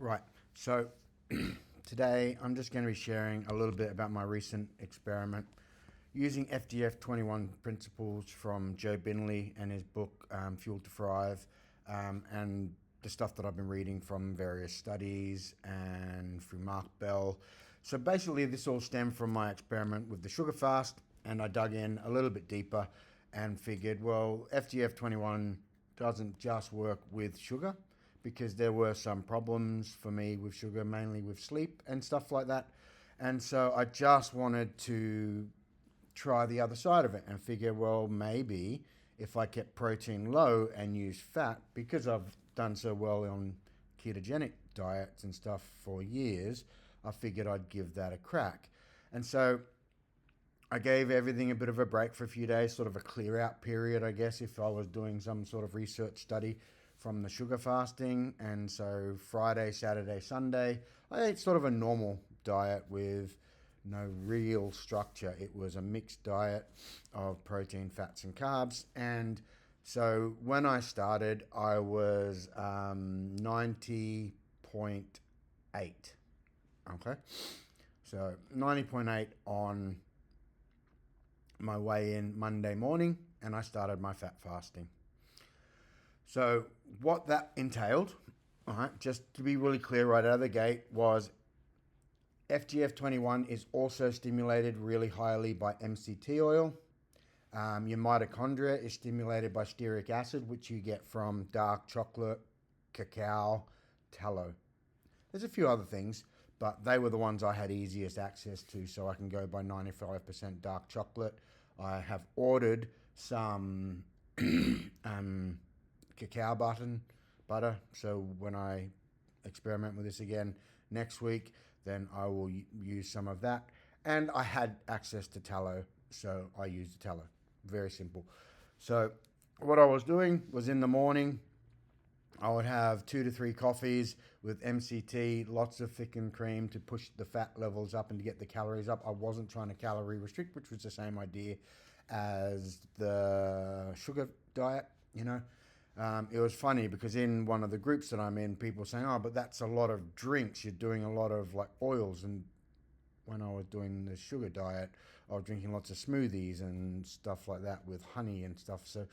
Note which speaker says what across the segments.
Speaker 1: Right. So today I'm just going to be sharing a little bit about my recent experiment using FGF21 principles from Joe Binley and his book Fuel to Thrive, and the stuff that I've been reading from various studies and through Mark Bell. So basically, this all stemmed from my experiment with the sugar fast, and I dug in a little bit deeper and figured, well, FGF21 doesn't just work with sugar, because there were some problems for me with sugar, mainly with sleep and stuff like that. And so I just wanted to try the other side of it and figure, well, maybe if I kept protein low and used fat, because I've done so well on ketogenic diets and stuff for years, I figured I'd give that a crack. And so I gave everything a bit of a break for a few days, sort of a clear out period, I guess, if I was doing some sort of research study from the sugar fasting. And so Friday, Saturday, Sunday, I ate sort of a normal diet with no real structure. It was a mixed diet of protein, fats, and carbs. And so when I started, I was 90.8. Okay. So 90.8 on my way in Monday morning, and I started my fat fasting. So what that entailed, all right, just to be really clear right out of the gate, was FGF21 is also stimulated really highly by MCT oil. Your mitochondria is stimulated by stearic acid, which you get from dark chocolate, cacao, tallow. There's a few other things, but they were the ones I had easiest access to, so I can go by 95% dark chocolate. I have ordered some cacao butter, so when I experiment with this again next week, then I will use some of that. And I had access to tallow, so I used the tallow. Very simple. So what I was doing was, in the morning, I would have 2 to 3 coffees with MCT, lots of thickened cream to push the fat levels up and to get the calories up. I wasn't trying to calorie restrict, which was the same idea as the sugar diet, you know. It was funny because in one of the groups that I'm in, people were saying, oh, but that's a lot of drinks. You're doing a lot of like oils. And when I was doing the sugar diet, I was drinking lots of smoothies and stuff like that with honey and stuff. So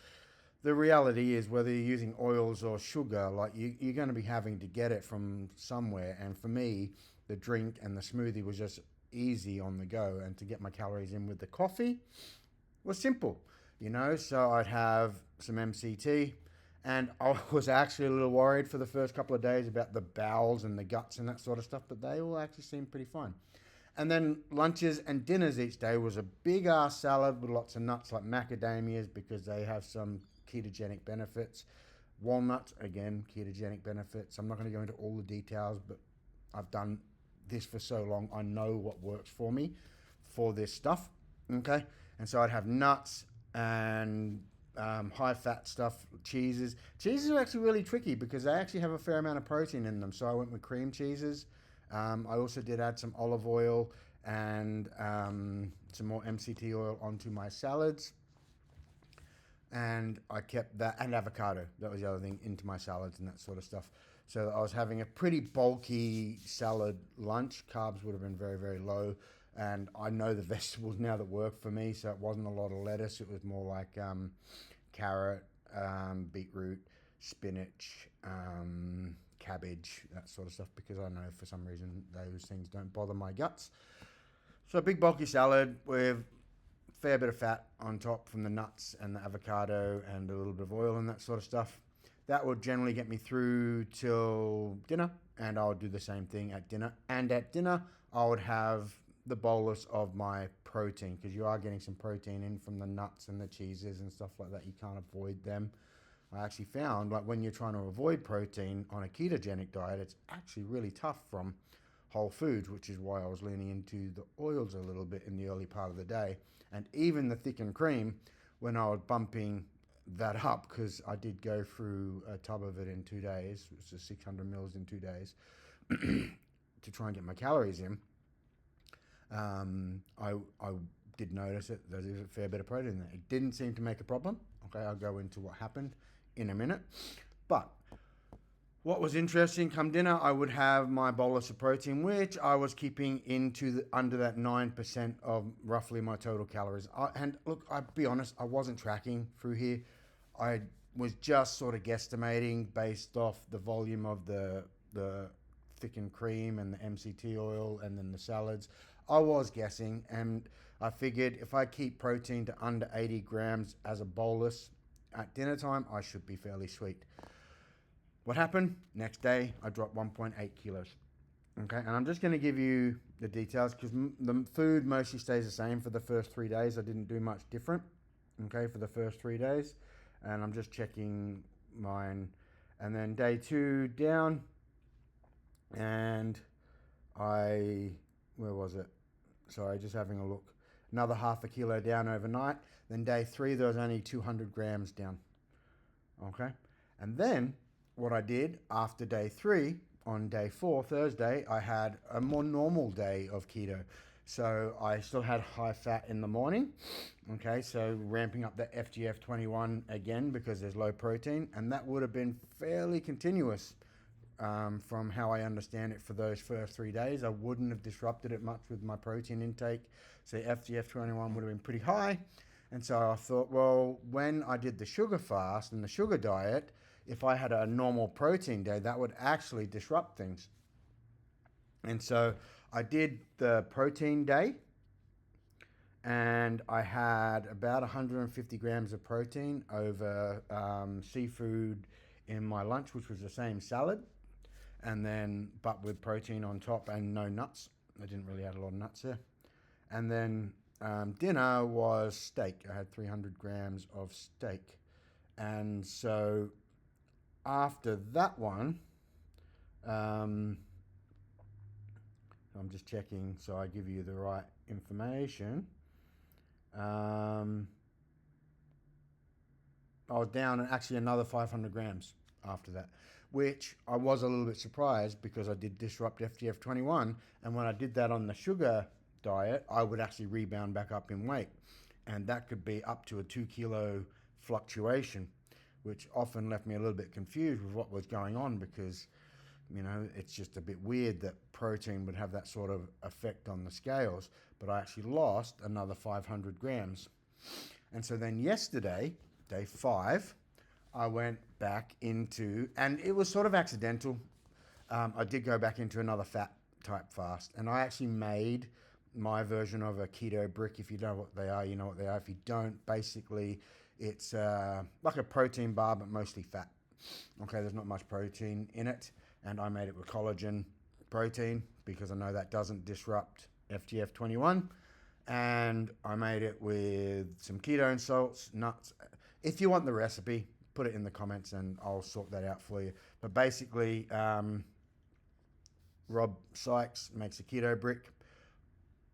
Speaker 1: the reality is, whether you're using oils or sugar, like you're going to be having to get it from somewhere. And for me, the drink and the smoothie was just easy on the go. And to get my calories in with the coffee was simple, you know. So I'd have some MCT. And I was actually a little worried for the first couple of days about the bowels and the guts and that sort of stuff, but they all actually seemed pretty fine. And then lunches and dinners each day was a big ass salad with lots of nuts like macadamias, because they have some ketogenic benefits. Walnuts, again, ketogenic benefits. I'm not going to go into all the details, but I've done this for so long, I know what works for me for this stuff. Okay. And so I'd have nuts and high fat stuff, cheeses. Cheeses are actually really tricky because they actually have a fair amount of protein in them. So I went with cream cheeses. I also did add some olive oil and some more MCT oil onto my salads. And I kept that, and avocado, that was the other thing, into my salads and that sort of stuff. So I was having a pretty bulky salad lunch. Carbs would have been very, very low. And I know the vegetables now that work for me, so it wasn't a lot of lettuce. It was more like carrot, beetroot, spinach, cabbage, that sort of stuff, because I know for some reason those things don't bother my guts. So a big bulky salad with a fair bit of fat on top from the nuts and the avocado and a little bit of oil and that sort of stuff. That would generally get me through till dinner, and I would do the same thing at dinner. And at dinner, I would have the bolus of my protein, because you are getting some protein in from the nuts and the cheeses and stuff like that. You can't avoid them. I actually found, like, when you're trying to avoid protein on a ketogenic diet, it's actually really tough from whole foods, which is why I was leaning into the oils a little bit in the early part of the day. And even the thickened cream, when I was bumping that up, because I did go through a tub of it in 2 days, which is 600 mils in 2 days, to try and get my calories in. I did notice it. There's a fair bit of protein there. It didn't seem to make a problem. Okay, I'll go into what happened in a minute. But What was interesting, come dinner, I would have my bolus of protein, which I was keeping under that 9% of roughly my total calories. And look, I'll be honest, I wasn't tracking through here. I was just sort of guesstimating based off the volume of the thickened cream and the MCT oil and then the salads. I was guessing, and I figured if I keep protein to under 80 grams as a bolus at dinner time, I should be fairly sweet. What happened? Next day, I dropped 1.8 kilos. Okay, and I'm just going to give you the details because the food mostly stays the same for the first 3 days. I didn't do much different, okay, for the first 3 days. And I'm just checking mine. And then day 2 down, and where was it? Sorry, just having a look. Another half a kilo down overnight. Then day 3, there was only 200 grams down. Okay, and then what I did after day 3, on day 4, Thursday, I had a more normal day of keto. So I still had high fat in the morning. Okay, so ramping up the FGF21 again because there's low protein, and that would have been fairly continuous from how I understand it for those first 3 days. I wouldn't have disrupted it much with my protein intake. So FGF21 would have been pretty high. And so I thought, well, when I did the sugar fast and the sugar diet, if I had a normal protein day, that would actually disrupt things. And so I did the protein day, and I had about 150 grams of protein over seafood in my lunch, which was the same salad, and then but with protein on top and no nuts. I didn't really add a lot of nuts there. And then dinner was steak. I had 300 grams of steak. And so after that one, I'm just checking so I give you the right information. I was down actually another 500 grams after that, which I was a little bit surprised because I did disrupt FGF21. And when I did that on the sugar diet, I would actually rebound back up in weight. And that could be up to a 2 kilo fluctuation, which often left me a little bit confused with what was going on because, you know, it's just a bit weird that protein would have that sort of effect on the scales. But I actually lost another 500 grams. And so then yesterday, day 5, I went back into, and it was sort of accidental. I did go back into another fat type fast, and I actually made my version of a keto brick. If you know what they are, you know what they are. If you don't, basically it's like a protein bar, but mostly fat. Okay, there's not much protein in it, and I made it with collagen protein because I know that doesn't disrupt FGF21. And I made it with some ketone salts, nuts. If you want the recipe, put it in the comments and I'll sort that out for you. But basically, Rob Sykes makes a keto brick.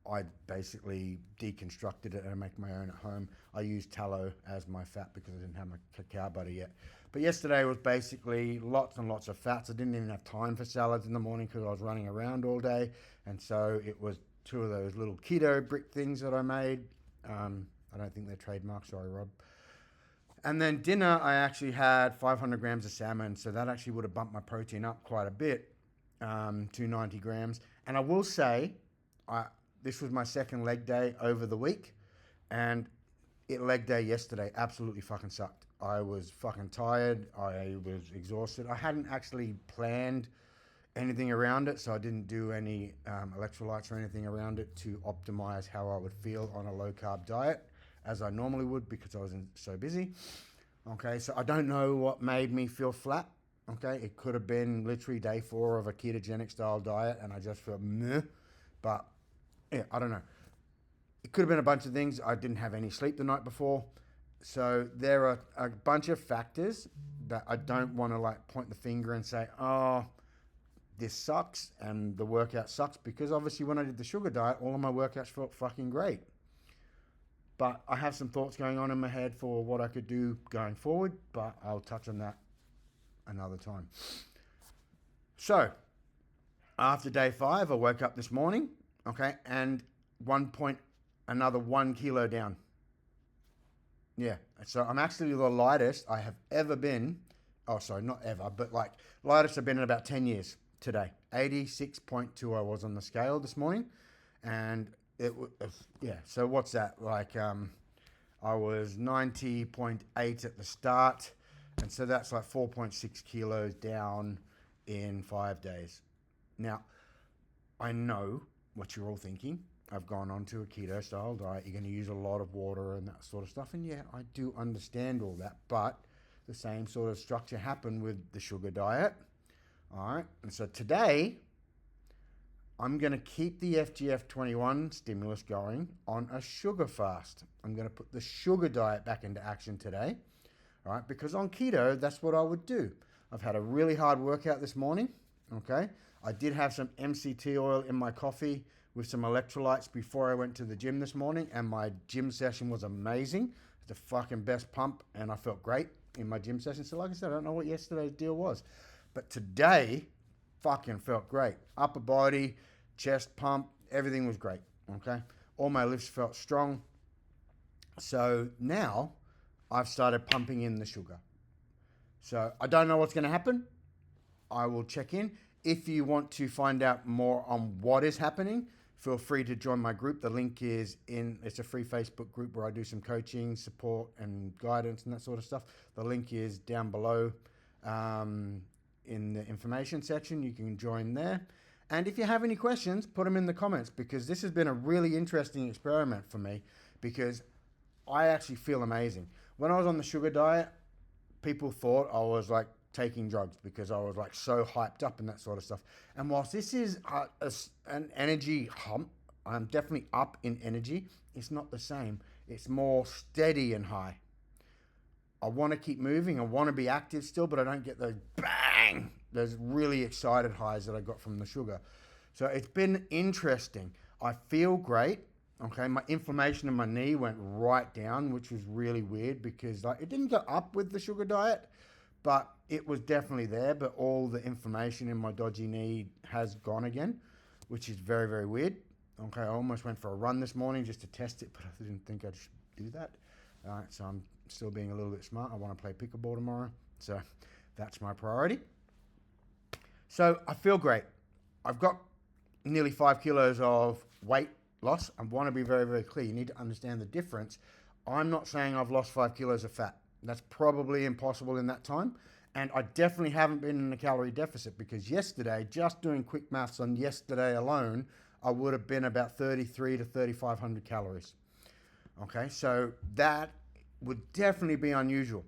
Speaker 1: I basically deconstructed it and I make my own at home. I used tallow as my fat because I didn't have my cacao butter yet. But yesterday was basically lots and lots of fats. I didn't even have time for salads in the morning because I was running around all day. And so it was 2 of those little keto brick things that I made. I don't think they're trademarked, sorry, Rob. And then dinner, I actually had 500 grams of salmon. So that actually would have bumped my protein up quite a bit, to 90 grams. And I will say, this was my second leg day over the week, and leg day yesterday absolutely fucking sucked. I was fucking tired. I was exhausted. I hadn't actually planned anything around it, so I didn't do any electrolytes or anything around it to optimize how I would feel on a low carb diet as I normally would because I was so busy. Okay, so I don't know what made me feel flat. Okay, it could have been literally day 4 of a ketogenic style diet and I just felt meh, but yeah, I don't know. It could have been a bunch of things. I didn't have any sleep the night before. So there are a bunch of factors that I don't want to like point the finger and say, oh, this sucks and the workout sucks, because obviously when I did the sugar diet, all of my workouts felt fucking great. But I have some thoughts going on in my head for what I could do going forward, but I'll touch on that another time. So after day 5, I woke up this morning. Okay, and another 1 kilo down. Yeah, so I'm actually the lightest I have ever been Oh, sorry, not ever, but like lightest I've been in about 10 years today. 86.2 I was on the scale this morning. And it was, yeah, so what's that? Like, I was 90.8 at the start. And so that's like 4.6 kilos down in 5 days. Now, I know what you're all thinking. I've gone on to a keto style diet. You're going to use a lot of water and that sort of stuff. And yeah, I do understand all that. But the same sort of structure happened with the sugar diet. All right. And so today, I'm going to keep the FGF21 stimulus going on a sugar fast. I'm going to put the sugar diet back into action today. All right. Because on keto, that's what I would do. I've had a really hard workout this morning. Okay. I did have some MCT oil in my coffee with some electrolytes before I went to the gym this morning, and my gym session was amazing. It's the fucking best pump, and I felt great in my gym session. So like I said, I don't know what yesterday's deal was, but today fucking felt great. Upper body, chest pump, everything was great. Okay. All my lifts felt strong. So now I've started pumping in the sugar. So I don't know what's going to happen. I will check in. If you want to find out more on what is happening, feel free to join my group. The link is it's a free Facebook group where I do some coaching, support, and guidance and that sort of stuff. The link is down below in the information section. You can join there. And if you have any questions, put them in the comments, because this has been a really interesting experiment for me, because I actually feel amazing. When I was on the sugar diet, people thought I was like taking drugs because I was like so hyped up and that sort of stuff. And whilst this is an energy hump, I'm definitely up in energy. It's not the same. It's more steady and high. I want to keep moving. I want to be active still, but I don't get those bang, those really excited highs that I got from the sugar. So it's been interesting. I feel great. Okay, my inflammation in my knee went right down, which was really weird because like it didn't go up with the sugar diet, but it was definitely there. But all the inflammation in my dodgy knee has gone again, which is very, very weird. Okay, I almost went for a run this morning just to test it, but I didn't think I should do that. All right, so I'm still being a little bit smart. I want to play pickleball tomorrow, so that's my priority. So I feel great. I've got nearly 5 kilos of weight loss. I want to be very, very clear. You need to understand the difference. I'm not saying I've lost 5 kilos of fat. That's probably impossible in that time. And I definitely haven't been in a calorie deficit, because yesterday, just doing quick maths on yesterday alone, I would have been about 3,300 to 3,500 calories. Okay, so that would definitely be unusual.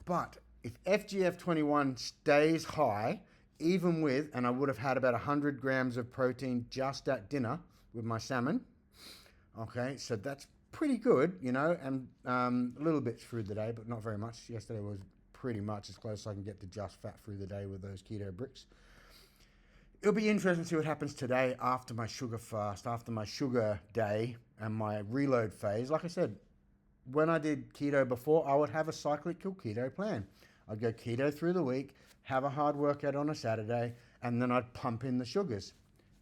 Speaker 1: But if FGF21 stays high, even with, and I would have had about 100 grams of protein just at dinner with my salmon. Okay, so that's pretty good, you know, and a little bit through the day, but not very much. Yesterday was pretty much as close as I can get to just fat through the day with those keto bricks. It'll be interesting to see what happens today after my sugar fast, after my sugar day and my reload phase. Like I said, when I did keto before, I would have a cyclical keto plan. I'd go keto through the week, have a hard workout on a Saturday, and then I'd pump in the sugars.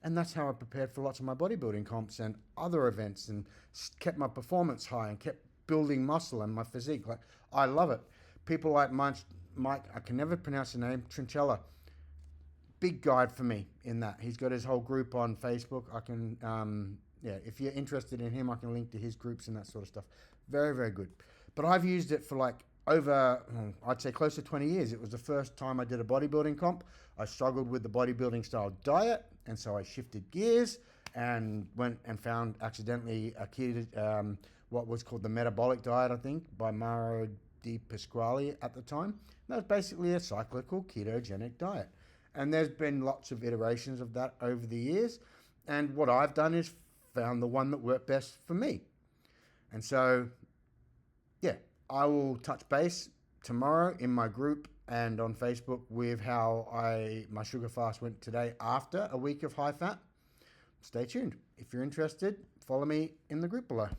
Speaker 1: And that's how I prepared for lots of my bodybuilding comps and other events, and kept my performance high and kept building muscle and my physique. Like, I love it. People like Mike, I can never pronounce the name, Trinchella. Big guide for me in that. He's got his whole group on Facebook. I can, if you're interested in him, I can link to his groups and that sort of stuff. Very, very good. But I've used it for like over, I'd say close to 20 years. It was the first time I did a bodybuilding comp. I struggled with the bodybuilding style diet, and so I shifted gears and went and found accidentally a keto, what was called the metabolic diet, I think, by Mauro Di Pasquale at the time. That was basically a cyclical ketogenic diet. And there's been lots of iterations of that over the years. And what I've done is found the one that worked best for me. And so, yeah, I will touch base tomorrow in my group and on Facebook with how my sugar fast went today after a week of high fat. Stay tuned. If you're interested, follow me in the group below.